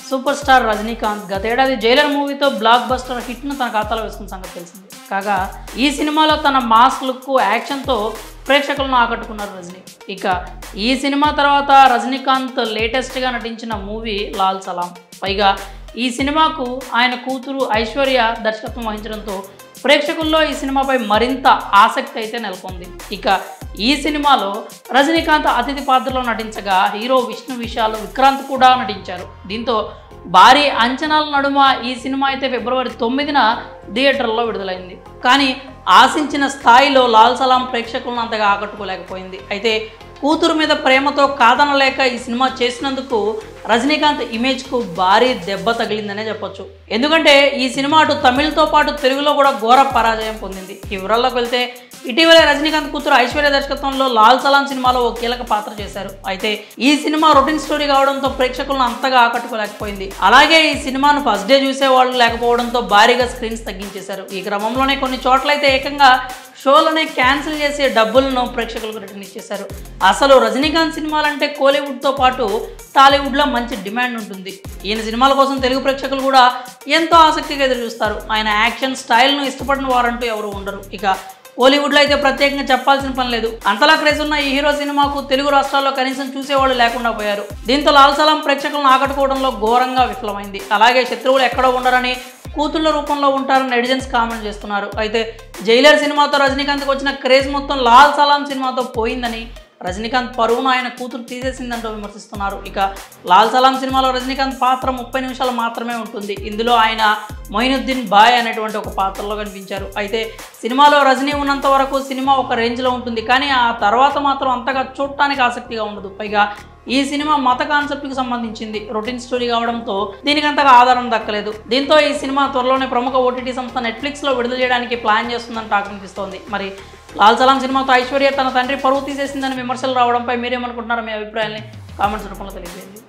Super star Rajinikanth గతేడాది Jailer మూవీతో block buster హిట్ను తన ఖాతాలో వేసుకున్న సంగతి తెలిసింది. కాగా ఈ సినిమాలో తన మాస్ లుక్ యాక్షన్తో ప్రేక్షకులను ఆకట్టుకున్నారు రజనీ. ఇక ఈ సినిమా తర్వాత రజనీకాంత్ లేటెస్ట్గా నటించిన మూవీ లాల్ సలాం. పైగా ఈ సినిమాకు ఆయన కూతురు ఐశ్వర్య దర్శకత్వం వహించడంతో ప్రేక్షకుల్లో ఈ సినిమాపై మరింత ఆసక్తి అయితే నెలకొంది. ఇక ఈ సినిమాలో రజనీకాంత్ అతిథి పాత్రలో నటించగా హీరో విష్ణు విశాల్, విక్రాంత్ కూడా నటించారు. దీంతో భారీ అంచనాల నడుమ ఈ సినిమా అయితే ఫిబ్రవరి 9న థియేటర్లో విడుదలైంది. కానీ ఆశించిన స్థాయిలో లాల్ సలాం ప్రేక్షకులను అంతగా ఆకట్టుకోలేకపోయింది. అయితే కూతురు మీద ప్రేమతో కాదనలేక ఈ సినిమా చేసినందుకు రజనీకాంత్ ఇమేజ్కు భారీ దెబ్బ తగిలిందనే చెప్పొచ్చు. ఎందుకంటే ఈ సినిమా అటు తమిళ్తో పాటు తెలుగులో కూడా ఘోర పరాజయం పొందింది. ఈ వివరాల్లోకి వెళ్తే ఇటీవలే రజనీకాంత్ కూతురు ఐశ్వర్య దర్శకత్వంలో లాల్ సలాం సినిమాలో ఓ కీలక పాత్ర చేశారు. అయితే ఈ సినిమా రొటీన్ స్టోరీ కావడంతో ప్రేక్షకులను అంతగా ఆకట్టుకోలేకపోయింది. అలాగే ఈ సినిమాను ఫస్ట్ డే చూసేవాళ్ళు లేకపోవడంతో భారీగా స్క్రీన్స్ తగ్గించేశారు. ఈ క్రమంలోనే కొన్ని చోట్లయితే ఏకంగా షోలోనే క్యాన్సిల్ చేసే డబ్బులను ప్రేక్షకులకు రిటర్న్ ఇచ్చేశారు. అసలు రజనీకాంత్ సినిమాలంటే కోలీవుడ్తో పాటు టాలీవుడ్లో మంచి డిమాండ్ ఉంటుంది. ఈయన సినిమాల కోసం తెలుగు ప్రేక్షకులు కూడా ఎంతో ఆసక్తిగా ఎదురుచూస్తారు. ఆయన యాక్షన్ స్టైల్ను ఇష్టపడిన వారంటూ ఎవరు ఉండరు. ఇక కోలీవుడ్లో అయితే ప్రత్యేకంగా చెప్పాల్సిన పని లేదు. అంతలా క్రేజ్ ఉన్న ఈ హీరో సినిమాకు తెలుగు రాష్ట్రాల్లో కనీసం చూసేవాళ్ళు లేకుండా పోయారు. దీంతో లాల్ సలాం ప్రేక్షకులను ఆకట్టుకోవడంలో ఘోరంగా విఫలమైంది. అలాగే శత్రువులు ఎక్కడో ఉండరని, కూతుళ్ళ రూపంలో ఉంటారని నెటిజన్స్ కామెంట్ చేస్తున్నారు. అయితే జైలర్ సినిమాతో రజనీకాంత్కి వచ్చిన క్రేజ్ మొత్తం లాల్ సలాం సినిమాతో పోయిందని, రజనీకాంత్ పరువును ఆయన కూతురు తీసేసిందంటూ విమర్శిస్తున్నారు. ఇక లాల్ సలాం సినిమాలో రజనీకాంత్ పాత్ర 30 నిమిషాలు మాత్రమే ఉంటుంది. ఇందులో ఆయన మొయినుద్దీన్ బాయ్ అనేటువంటి ఒక పాత్రలో కనిపించారు. అయితే సినిమాలో రజనీ ఉన్నంత వరకు సినిమా ఒక రేంజ్లో ఉంటుంది, కానీ ఆ తర్వాత మాత్రం అంతగా చూడటానికి ఆసక్తిగా ఉండదు. పైగా ఈ సినిమా మత కాన్సెప్ట్కి సంబంధించింది, రొటీన్ స్టోరీ కావడంతో దీనికి అంతగా ఆధారం దక్కలేదు. దీంతో ఈ సినిమా త్వరలోనే ప్రముఖ ఓటీటీ సంస్థ నెట్ఫ్లిక్స్లో విడుదల చేయడానికి ప్లాన్ చేస్తుందని టాక్ వినిపిస్తోంది. మరి లాల్ సలాం సినిమాతో ఐశ్వర్య తన తండ్రి పరువు తీసేసిందని విమర్శలు రావడంపై మీరేమనుకుంటున్నారో మీ అభిప్రాయాన్ని కామెంట్స్ రూపంలో తెలియజేయండి.